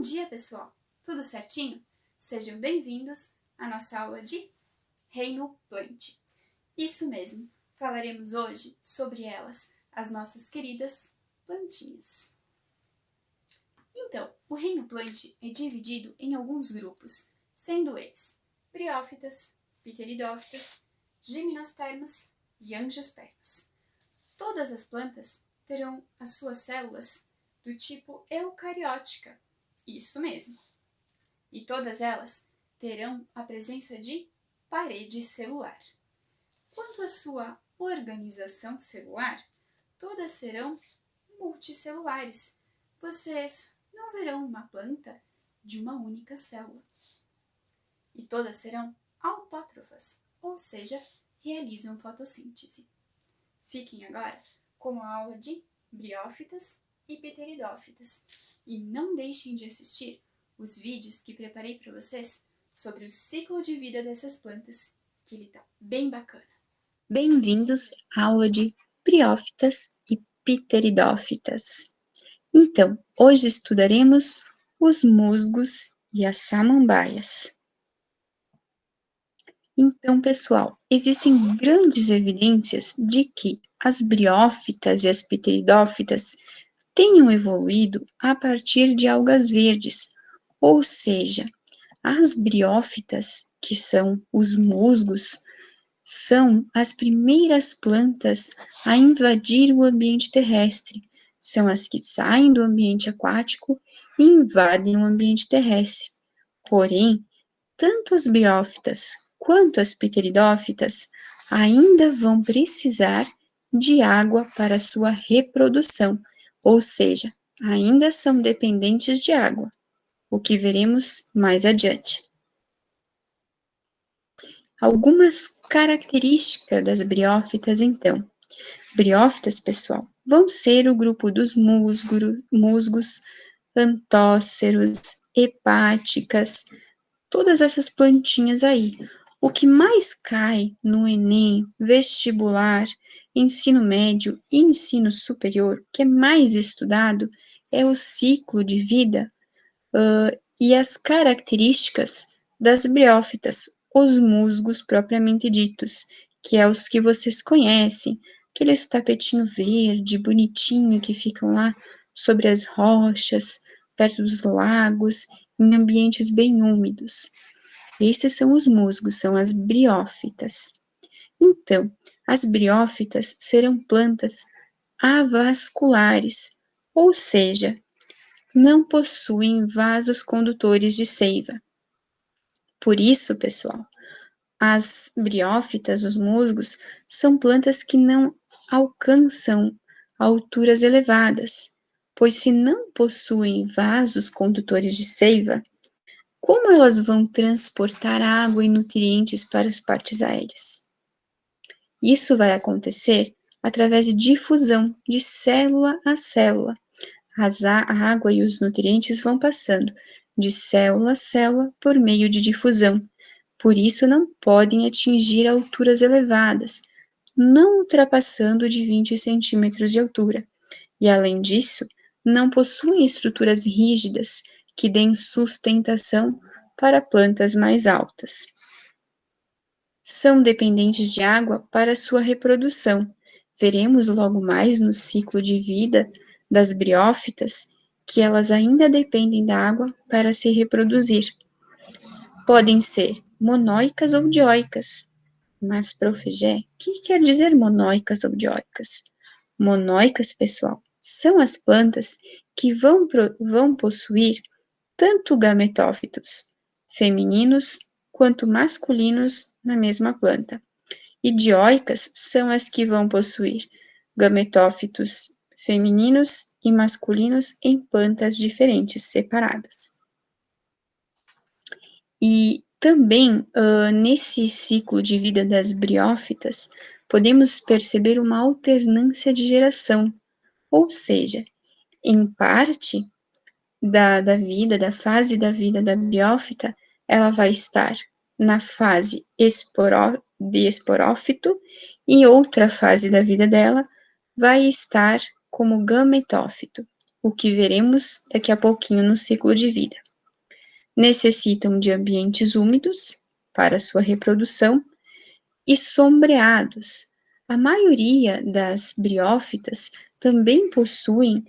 dia, pessoal! Tudo certinho? Sejam bem-vindos à nossa aula de Reino Plant. Isso mesmo, falaremos hoje sobre elas, as nossas queridas plantinhas. Então, o Reino Plant é dividido em alguns grupos, sendo eles briófitas, pteridófitas, gimnospermas e angiospermas. Todas as plantas terão as suas células do tipo eucariótica, isso mesmo. E todas elas terão a presença de parede celular. Quanto à sua organização celular, todas serão multicelulares. Vocês não verão uma planta de uma única célula. E todas serão autótrofas, ou seja, realizam fotossíntese. Fiquem agora com a aula de briófitas e pteridófitas. E não deixem de assistir os vídeos que preparei para vocês sobre o ciclo de vida dessas plantas, que ele tá bem bacana. Bem-vindos à aula de briófitas e pteridófitas. Então, hoje estudaremos os musgos e as samambaias. Então, pessoal, existem grandes evidências de que as briófitas e as pteridófitas tenham evoluído a partir de algas verdes, ou seja, as briófitas, que são os musgos, são as primeiras plantas a invadir o ambiente terrestre, são as que saem do ambiente aquático e invadem o ambiente terrestre. Porém, tanto as briófitas quanto as pteridófitas ainda vão precisar de água para sua reprodução, ou seja, ainda são dependentes de água, o que veremos mais adiante. Algumas características das briófitas, então. Briófitas, pessoal, vão ser o grupo dos musgos, antóceros, hepáticas, todas essas plantinhas aí. O que mais cai no Enem, vestibular, ensino médio e ensino superior, que é mais estudado, é o ciclo de vida e as características das briófitas, os musgos propriamente ditos, que é os que vocês conhecem, aqueles tapetinho verde, bonitinho, que ficam lá sobre as rochas, perto dos lagos, em ambientes bem úmidos. Esses são os musgos, são as briófitas. Então, as briófitas serão plantas avasculares, ou seja, não possuem vasos condutores de seiva. Por isso, pessoal, as briófitas, os musgos, são plantas que não alcançam alturas elevadas, pois se não possuem vasos condutores de seiva, como elas vão transportar água e nutrientes para as partes aéreas? Isso vai acontecer através de difusão de célula a célula. A água e os nutrientes vão passando de célula a célula por meio de difusão. Por isso, não podem atingir alturas elevadas, não ultrapassando de 20 centímetros de altura. E, além disso, não possuem estruturas rígidas que deem sustentação para plantas mais altas. São dependentes de água para sua reprodução. Veremos logo mais no ciclo de vida das briófitas que elas ainda dependem da água para se reproduzir. Podem ser monóicas ou dioicas. Mas, Prof. Gé, o que quer dizer monóicas ou dioicas? Monóicas, pessoal, são as plantas que vão possuir tanto gametófitos femininos quanto masculinos na mesma planta. E dioicas são as que vão possuir gametófitos femininos e masculinos em plantas diferentes, separadas. E também, nesse ciclo de vida das briófitas, podemos perceber uma alternância de geração, ou seja, em parte da fase da vida da briófita, ela vai estar na fase de esporófito, e outra fase da vida dela vai estar como gametófito. o que veremos daqui a pouquinho no ciclo de vida. Necessitam de ambientes úmidos para sua reprodução e sombreados. A maioria das briófitas também possuem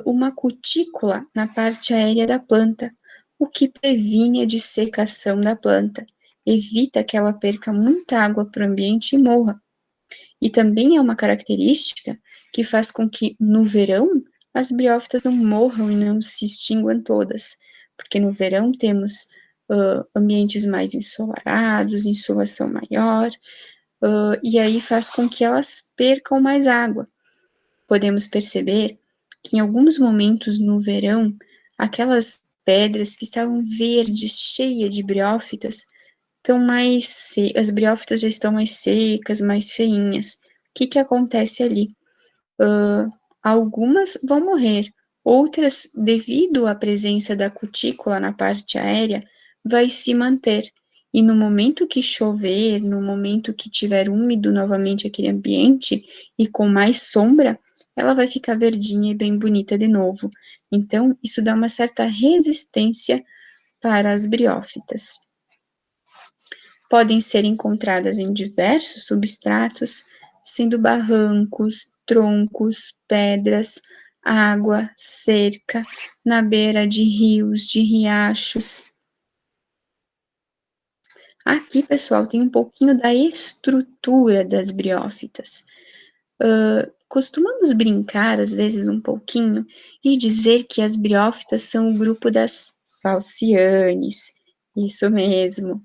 uma cutícula na parte aérea da planta, o que previne a dessecação da planta, evita que ela perca muita água para o ambiente e morra. E também é uma característica que faz com que, no verão, as briófitas não morram e não se extinguam todas, porque no verão temos ambientes mais ensolarados, insolação maior, e aí faz com que elas percam mais água. Podemos perceber que em alguns momentos no verão, aquelas pedras que estavam verdes, cheias de briófitas, as briófitas já estão mais secas, mais feinhas. O que acontece ali? Algumas vão morrer, outras, devido à presença da cutícula na parte aérea, vai se manter. E no momento que chover, no momento que tiver úmido novamente aquele ambiente e com mais sombra, ela vai ficar verdinha e bem bonita de novo. Então, isso dá uma certa resistência para as briófitas. Podem ser encontradas em diversos substratos, sendo barrancos, troncos, pedras, água, cerca, na beira de rios, de riachos. Aqui, pessoal, tem um pouquinho da estrutura das briófitas. Costumamos brincar, às vezes, um pouquinho, e dizer que as briófitas são o grupo das falcianes. Isso mesmo.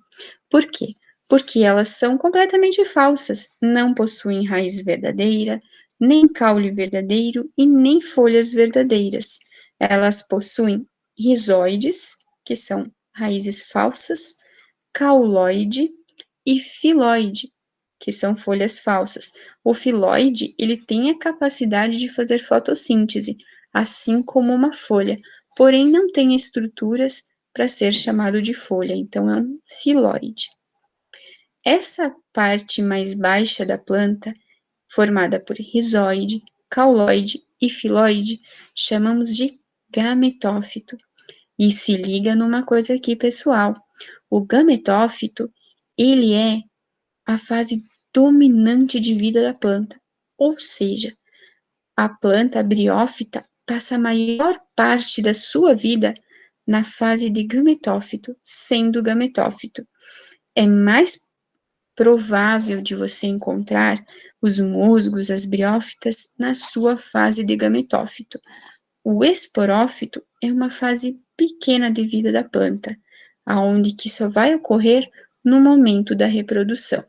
Por quê? Porque elas são completamente falsas, não possuem raiz verdadeira, nem caule verdadeiro e nem folhas verdadeiras. Elas possuem rizoides, que são raízes falsas, cauloide e filoide, que são folhas falsas. O filoide, ele tem a capacidade de fazer fotossíntese, assim como uma folha, porém não tem estruturas para ser chamado de folha, então é um filoide. Essa parte mais baixa da planta, formada por rizoide, cauloide e filoide, chamamos de gametófito. E se liga numa coisa aqui, pessoal. O gametófito, ele é a fase dominante de vida da planta, ou seja, a planta briófita passa a maior parte da sua vida na fase de gametófito, sendo gametófito. É mais provável de você encontrar os musgos, as briófitas, na sua fase de gametófito. O esporófito é uma fase pequena de vida da planta, aonde que só vai ocorrer no momento da reprodução.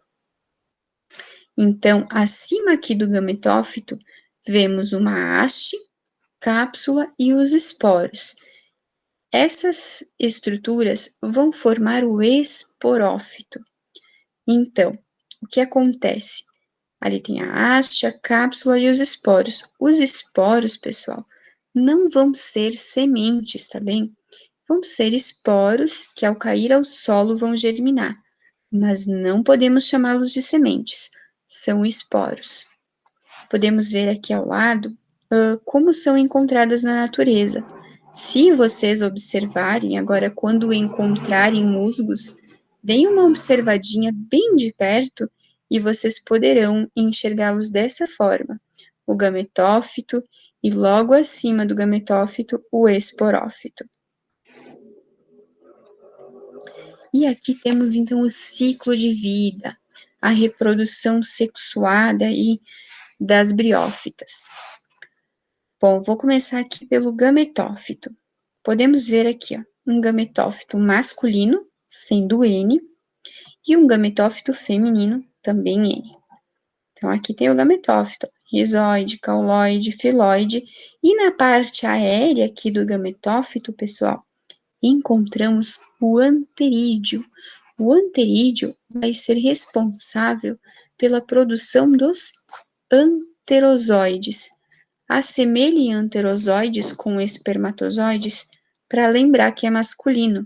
Então, acima aqui do gametófito, vemos uma haste, cápsula e os esporos. Essas estruturas vão formar o esporófito. Então, o que acontece? Ali tem a haste, a cápsula e os esporos. Os esporos, pessoal, não vão ser sementes, tá bem? Vão ser esporos que, ao cair ao solo, vão germinar, mas não podemos chamá-los de sementes, são esporos. Podemos ver aqui ao lado como são encontradas na natureza. Se vocês observarem, agora quando encontrarem musgos, deem uma observadinha bem de perto e vocês poderão enxergá-los dessa forma. O gametófito e logo acima do gametófito, o esporófito. E aqui temos então o ciclo de vida, a reprodução sexuada e das briófitas. Bom, vou começar aqui pelo gametófito. Podemos ver aqui, ó, um gametófito masculino, sendo N, e um gametófito feminino, também N. Então, aqui tem o gametófito, rizoide, cauloide, filoide, e na parte aérea aqui do gametófito, pessoal, encontramos o anterídeo. O anterídeo vai ser responsável pela produção dos anterozoides. Assemelhe anterozoides com espermatozoides para lembrar que é masculino.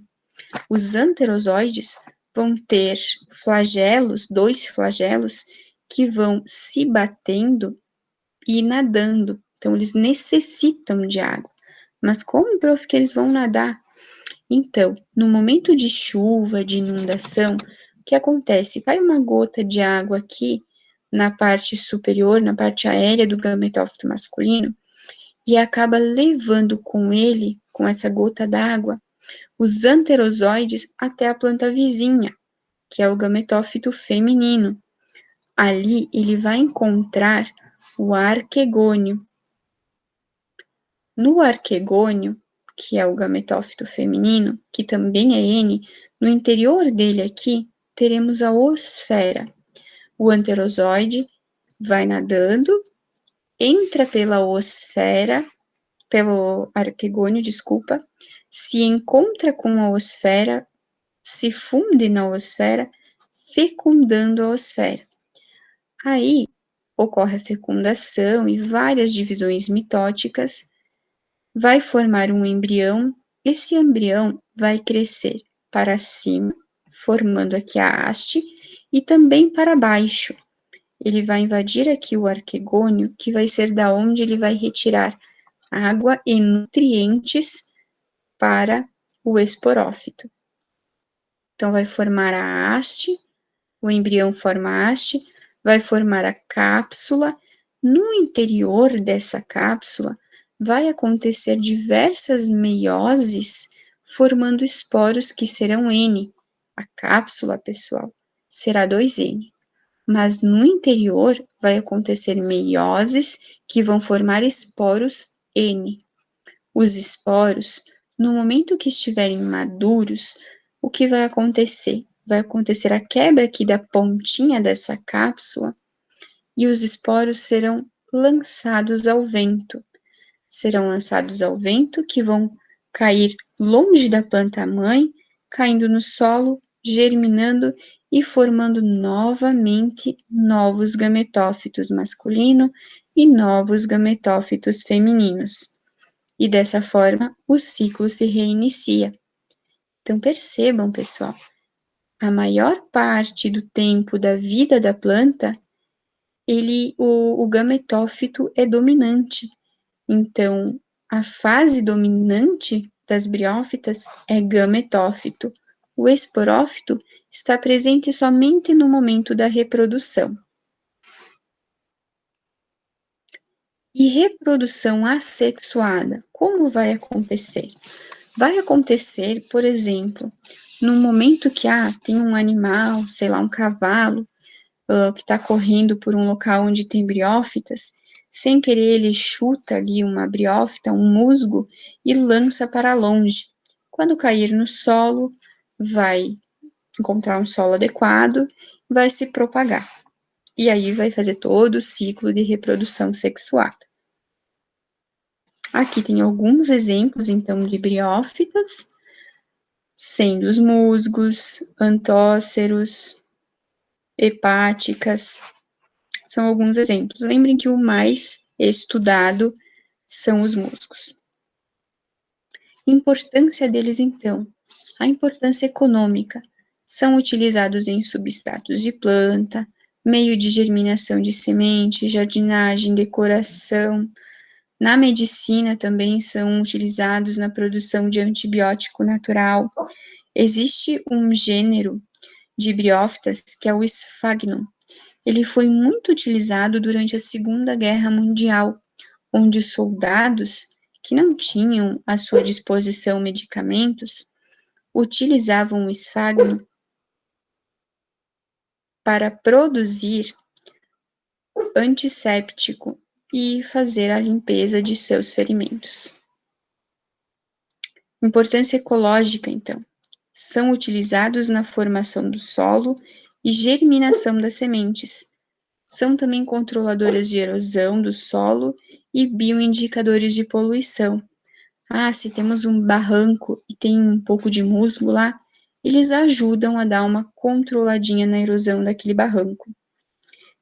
Os anterozoides vão ter flagelos, 2 flagelos, que vão se batendo e nadando. Então, eles necessitam de água. Mas como, prof, que eles vão nadar? Então, no momento de chuva, de inundação, o que acontece? Vai uma gota de água aqui na parte superior, na parte aérea do gametófito masculino, e acaba levando com ele, com essa gota d'água, os anterozoides até a planta vizinha, que é o gametófito feminino. Ali ele vai encontrar o arquegônio. No arquegônio, que é o gametófito feminino, que também é N, no interior dele aqui, teremos a oosfera. O anterozoide vai nadando, entra pela oosfera, pelo arquegônio, desculpa, se encontra com a oosfera, se funde na oosfera, fecundando a oosfera. Aí ocorre a fecundação e várias divisões mitóticas, vai formar um embrião, esse embrião vai crescer para cima, formando aqui a haste, e também para baixo. Ele vai invadir aqui o arquegônio, que vai ser da onde ele vai retirar água e nutrientes para o esporófito. Então, vai formar a haste, o embrião forma a haste, vai formar a cápsula. No interior dessa cápsula, vai acontecer diversas meioses, formando esporos que serão N. A cápsula, pessoal, será 2N. Mas no interior vai acontecer meioses que vão formar esporos N. Os esporos, no momento que estiverem maduros, o que vai acontecer? Vai acontecer a quebra aqui da pontinha dessa cápsula e os esporos serão lançados ao vento. Serão lançados ao vento que vão cair longe da planta mãe, caindo no solo, germinando e formando novamente novos gametófitos masculino e novos gametófitos femininos. E dessa forma, o ciclo se reinicia. Então, percebam, pessoal, a maior parte do tempo da vida da planta, o gametófito é dominante. Então, a fase dominante das briófitas é gametófito. O esporófito está presente somente no momento da reprodução. E reprodução assexuada, como vai acontecer? Vai acontecer, por exemplo, no momento que tem um animal, sei lá, um cavalo, que está correndo por um local onde tem briófitas, sem querer ele chuta ali uma briófita, um musgo, e lança para longe. Quando cair no solo, vai encontrar um solo adequado, vai se propagar. E aí vai fazer todo o ciclo de reprodução sexuada. Aqui tem alguns exemplos, então, de briófitas, sendo os musgos, antóceros, hepáticas, são alguns exemplos. Lembrem que o mais estudado são os musgos. Importância deles, então. A importância econômica. São utilizados em substratos de planta, meio de germinação de semente, jardinagem, decoração. Na medicina também são utilizados na produção de antibiótico natural. Existe um gênero de briófitas que é o Sphagnum. Ele foi muito utilizado durante a Segunda Guerra Mundial, onde soldados que não tinham à sua disposição medicamentos utilizavam o Sphagnum para produzir antisséptico e fazer a limpeza de seus ferimentos. Importância ecológica, então. São utilizados na formação do solo e germinação das sementes. São também controladoras de erosão do solo e bioindicadores de poluição. Se temos um barranco e tem um pouco de musgo lá, eles ajudam a dar uma controladinha na erosão daquele barranco.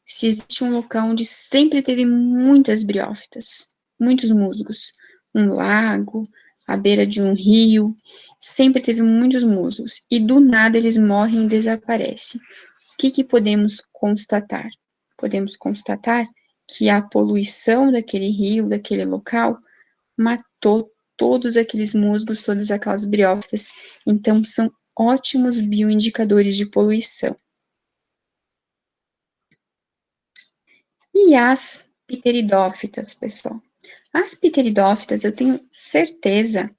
Se existe um local onde sempre teve muitas briófitas, muitos musgos, um lago, à beira de um rio, sempre teve muitos musgos, e do nada eles morrem e desaparecem. O que podemos constatar? Podemos constatar que a poluição daquele rio, daquele local, matou todos aqueles musgos, todas aquelas briófitas. Então, são ótimos bioindicadores de poluição. E as pteridófitas, pessoal? As pteridófitas, eu tenho certeza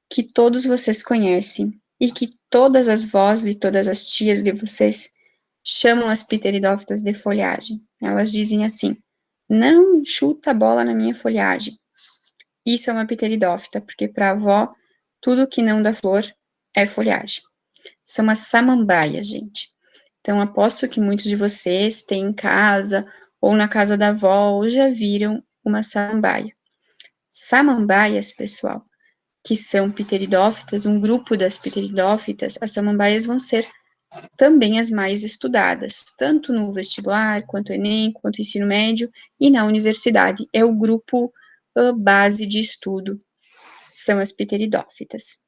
que todos vocês conhecem e que todas as vós e todas as tias de vocês chamam as pteridófitas de folhagem. Elas dizem assim: não chuta a bola na minha folhagem. Isso é uma pteridófita, porque para a avó, tudo que não dá flor é folhagem. São as samambaias, gente. Então, aposto que muitos de vocês têm em casa, ou na casa da avó, ou já viram uma samambaia. Samambaias, pessoal, que são pteridófitas, um grupo das pteridófitas, as samambaias vão ser também as mais estudadas, tanto no vestibular, quanto Enem, quanto ensino médio e na universidade. É o grupo base de estudo, são as pteridófitas.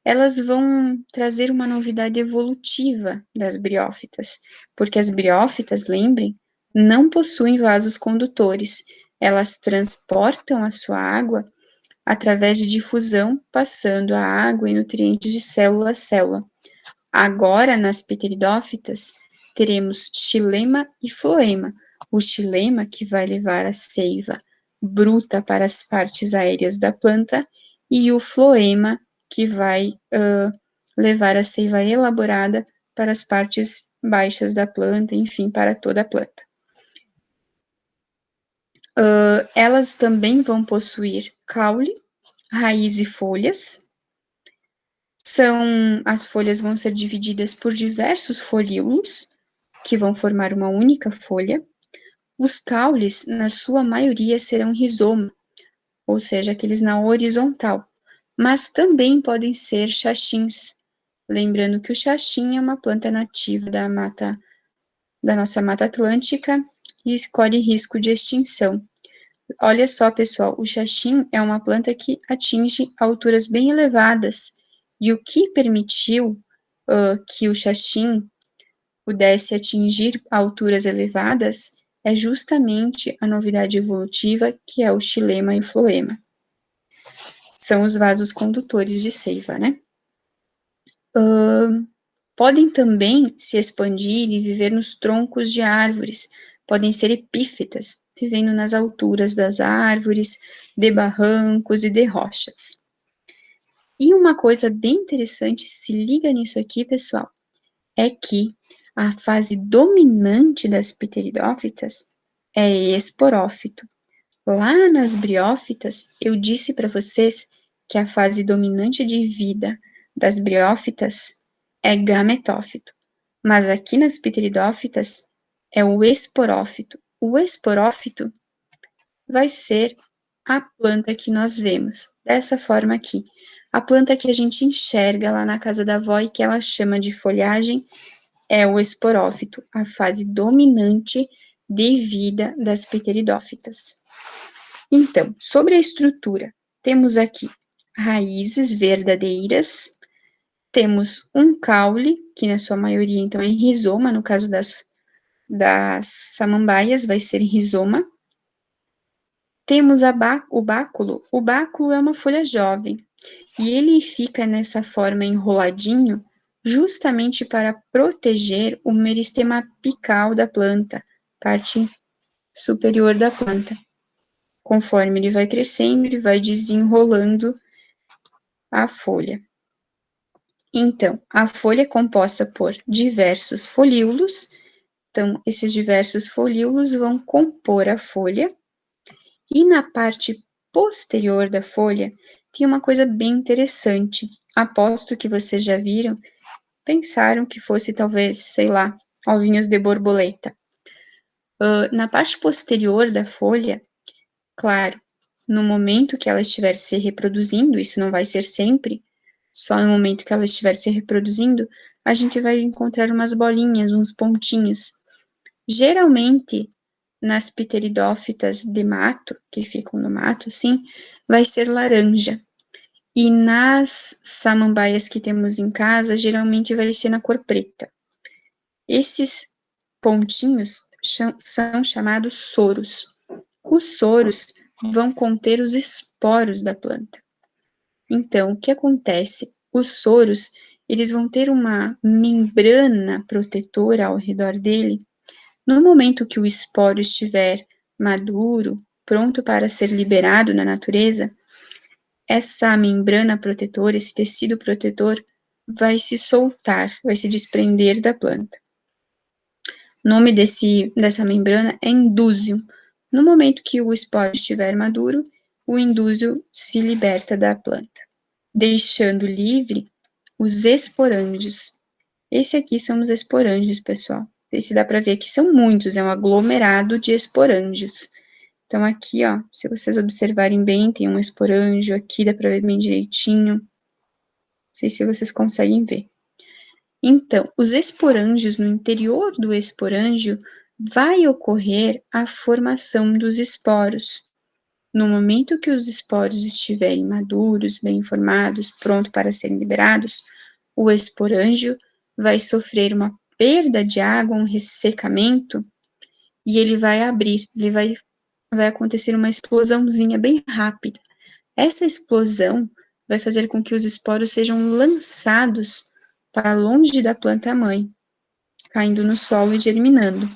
Elas vão trazer uma novidade evolutiva das briófitas, porque as briófitas, lembrem, não possuem vasos condutores, elas transportam a sua água através de difusão, passando a água e nutrientes de célula a célula. Agora, nas pteridófitas, teremos xilema e floema. O xilema, que vai levar a seiva bruta para as partes aéreas da planta, e o floema, que vai levar a seiva elaborada para as partes baixas da planta, enfim, para toda a planta. Elas também vão possuir caule, raiz e folhas. As folhas vão ser divididas por diversos folíolos, que vão formar uma única folha. Os caules, na sua maioria, serão rizoma, ou seja, aqueles na horizontal, mas também podem ser xaxins. Lembrando que o xaxim é uma planta nativa da nossa Mata Atlântica e corre risco de extinção. Olha só, pessoal, o xaxim é uma planta que atinge alturas bem elevadas, e o que permitiu que o xaxim pudesse atingir alturas elevadas é justamente a novidade evolutiva, que é o xilema e o floema. São os vasos condutores de seiva, né? Podem também se expandir e viver nos troncos de árvores, podem ser epífitas, vivendo nas alturas das árvores, de barrancos e de rochas. E uma coisa bem interessante, se liga nisso aqui, pessoal, é que a fase dominante das pteridófitas é esporófito. Lá nas briófitas, eu disse para vocês que a fase dominante de vida das briófitas é gametófito, mas aqui nas pteridófitas é o esporófito. O esporófito vai ser a planta que nós vemos, dessa forma aqui. A planta que a gente enxerga lá na casa da avó e que ela chama de folhagem é o esporófito, a fase dominante de vida das pteridófitas. Então, sobre a estrutura, temos aqui raízes verdadeiras, temos um caule, que na sua maioria, então, é rizoma, no caso das samambaias, vai ser rizoma. Temos o báculo. O báculo é uma folha jovem, e ele fica nessa forma enroladinho, justamente para proteger o meristema apical da planta, parte superior da planta. Conforme ele vai crescendo, ele vai desenrolando a folha. Então, a folha é composta por diversos folíolos. Então, esses diversos folíolos vão compor a folha. E na parte posterior da folha, tem uma coisa bem interessante. Aposto que vocês já viram, pensaram que fosse talvez, sei lá, ovinhos de borboleta. Na parte posterior da folha, claro, no momento que ela estiver se reproduzindo, isso não vai ser sempre, só no momento que ela estiver se reproduzindo, a gente vai encontrar umas bolinhas, uns pontinhos. Geralmente, nas pteridófitas de mato, que ficam no mato, assim, vai ser laranja. E nas samambaias que temos em casa, geralmente vai ser na cor preta. Esses pontinhos são chamados soros. Os soros vão conter os esporos da planta. Então, o que acontece? Os soros, eles vão ter uma membrana protetora ao redor dele. No momento que o esporo estiver maduro, pronto para ser liberado na natureza, essa membrana protetora, esse tecido protetor, vai se soltar, vai se desprender da planta. O nome dessa membrana é indúsio. No momento que o esporo estiver maduro, o indúsio se liberta da planta, deixando livre os esporângios. Esse aqui são os esporângios, pessoal. Esse dá para ver que são muitos, é um aglomerado de esporângios. Então, aqui, ó, se vocês observarem bem, tem um esporângio aqui, dá para ver bem direitinho. Não sei se vocês conseguem ver. Então, os esporângios, no interior do esporângio, vai ocorrer a formação dos esporos. No momento que os esporos estiverem maduros, bem formados, pronto para serem liberados, o esporângio vai sofrer uma perda de água, um ressecamento, e ele vai abrir, vai acontecer uma explosãozinha bem rápida. Essa explosão vai fazer com que os esporos sejam lançados para longe da planta-mãe, caindo no solo e germinando.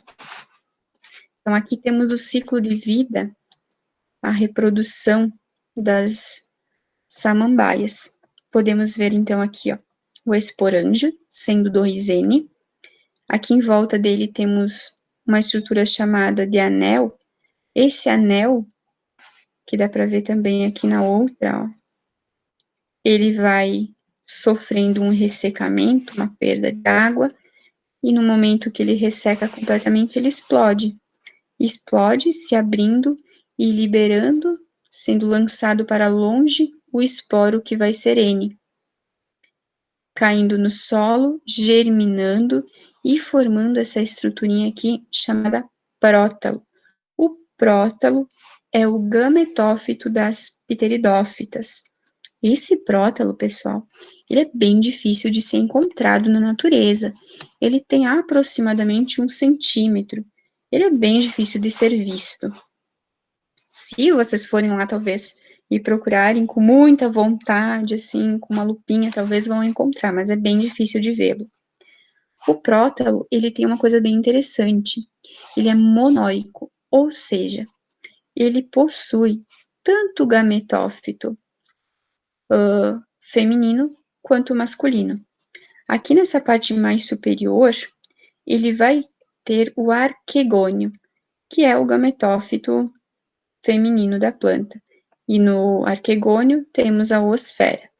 Então, aqui temos o ciclo de vida, a reprodução das samambaias. Podemos ver, então, aqui, ó, o esporângio, sendo 2N. Aqui em volta dele temos uma estrutura chamada de anel. Esse anel, que dá para ver também aqui na outra, ó, ele vai sofrendo um ressecamento, uma perda de água, e no momento que ele resseca completamente, ele explode. Explode, se abrindo e liberando, sendo lançado para longe o esporo que vai ser N, caindo no solo, germinando e formando essa estruturinha aqui chamada prótalo. O prótalo é o gametófito das pteridófitas. Esse prótalo, pessoal, ele é bem difícil de ser encontrado na natureza. Ele tem aproximadamente 1 centímetro. Ele é bem difícil de ser visto. Se vocês forem lá, talvez, e procurarem com muita vontade, assim, com uma lupinha, talvez vão encontrar, mas é bem difícil de vê-lo. O prótalo, ele tem uma coisa bem interessante. Ele é monóico, ou seja, ele possui tanto o gametófito feminino quanto masculino. Aqui nessa parte mais superior, ele vai ter o arquegônio, que é o gametófito feminino da planta. E no arquegônio temos a oosfera.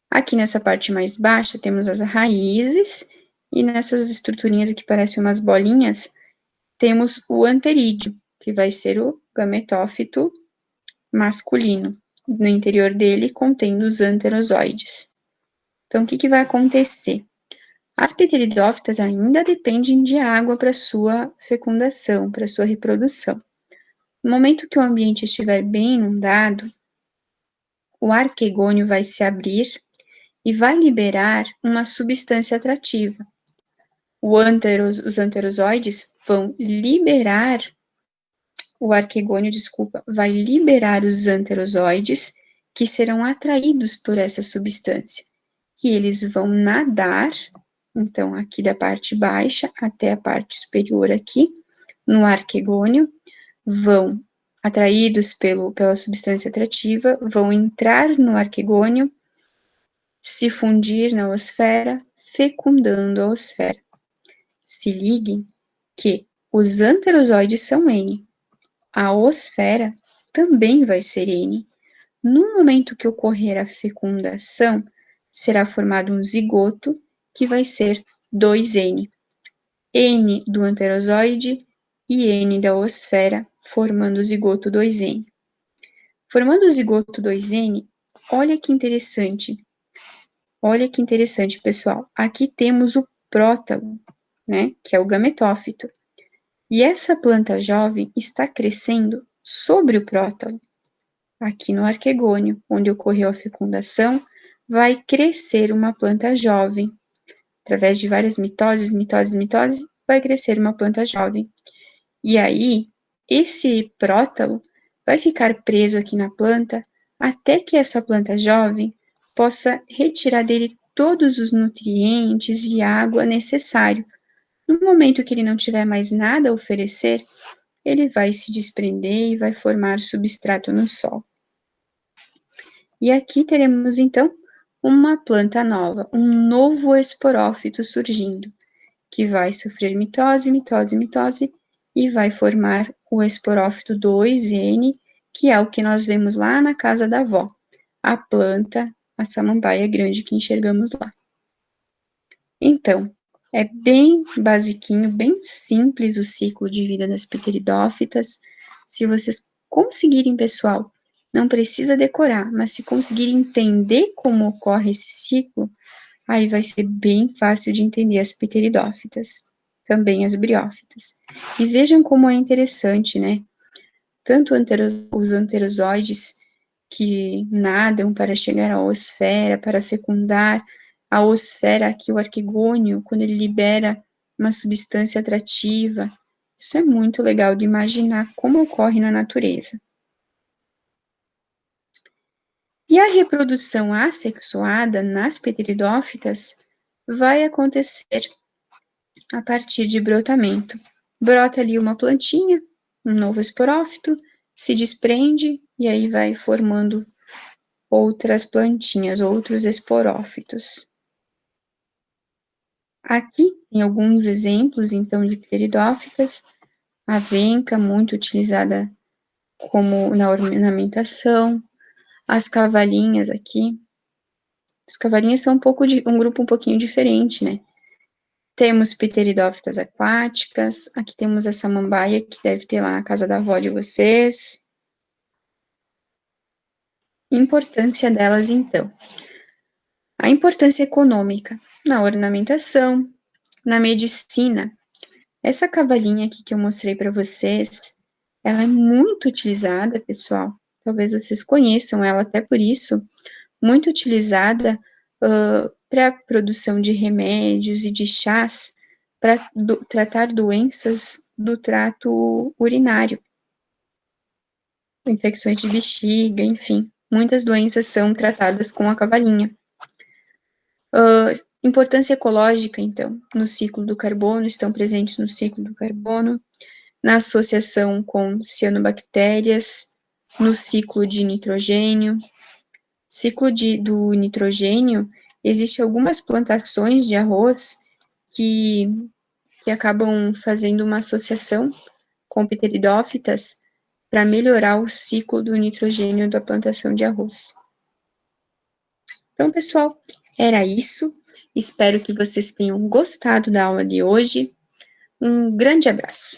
Aqui nessa parte mais baixa temos as raízes, e nessas estruturinhas aqui parecem umas bolinhas, temos o anterídeo, que vai ser o gametófito masculino. No interior dele contendo os anterozoides. Então, o que vai acontecer? As pteridófitas ainda dependem de água para sua fecundação, para sua reprodução. No momento que o ambiente estiver bem inundado, o arquegônio vai se abrir e vai liberar uma substância atrativa. Os anterozoides vão liberar, o arquegônio, vai liberar os anterozoides que serão atraídos por essa substância. E eles vão nadar, então, aqui da parte baixa até a parte superior aqui, no arquegônio, vão, atraídos pela substância atrativa, vão entrar no arquegônio, se fundir na oosfera, fecundando a oosfera. Se liguem que os anterozoides são N, a oosfera também vai ser N. No momento que ocorrer a fecundação, será formado um zigoto, que vai ser 2N. N do anterozoide e N da oosfera, formando o zigoto 2N. Formando o zigoto 2N, olha que interessante. Olha que interessante, pessoal. Aqui temos o prótalo, né, que é o gametófito. E essa planta jovem está crescendo sobre o prótalo. Aqui no arquegônio, onde ocorreu a fecundação, vai crescer uma planta jovem. Através de várias mitoses, vai crescer uma planta jovem. E aí, esse prótalo vai ficar preso aqui na planta até que essa planta jovem possa retirar dele todos os nutrientes e água necessário. No momento que ele não tiver mais nada a oferecer, ele vai se desprender e vai formar substrato no solo. E aqui teremos, então, uma planta nova, um novo esporófito surgindo, que vai sofrer mitose, mitose, mitose, e vai formar o esporófito 2N, que é o que nós vemos lá na casa da avó, a planta, a samambaia grande que enxergamos lá. Então, é bem basiquinho, bem simples o ciclo de vida das pteridófitas. Se vocês conseguirem, pessoal, não precisa decorar, mas se conseguirem entender como ocorre esse ciclo, aí vai ser bem fácil de entender as pteridófitas, também as briófitas. E vejam como é interessante, né? Tanto os anterozoides que nadam para chegar à osfera, para fecundar, a osfera aqui, o arquegônio, quando ele libera uma substância atrativa. Isso é muito legal de imaginar como ocorre na natureza. E a reprodução assexuada nas pteridófitas vai acontecer a partir de brotamento. Brota ali uma plantinha, um novo esporófito, se desprende e aí vai formando outras plantinhas, outros esporófitos. Aqui tem alguns exemplos, então, de pteridófitas. A venca, muito utilizada como na ornamentação. As cavalinhas aqui. As cavalinhas são um grupo um pouquinho diferente, né? Temos pteridófitas aquáticas. Aqui temos a samambaia, que deve ter lá na casa da avó de vocês. Importância delas, então. A importância econômica na ornamentação, na medicina. Essa cavalinha aqui que eu mostrei para vocês, ela é muito utilizada, pessoal. Talvez vocês conheçam ela até por isso. Muito utilizada para produção de remédios e de chás para tratar doenças do trato urinário. Infecções de bexiga, enfim. Muitas doenças são tratadas com a cavalinha. Importância ecológica, então, no ciclo do carbono, estão presentes no ciclo do carbono, na associação com cianobactérias, no ciclo de nitrogênio. Ciclo do nitrogênio, existem algumas plantações de arroz que acabam fazendo uma associação com pteridófitas para melhorar o ciclo do nitrogênio da plantação de arroz. Então, pessoal, era isso. Espero que vocês tenham gostado da aula de hoje. Um grande abraço.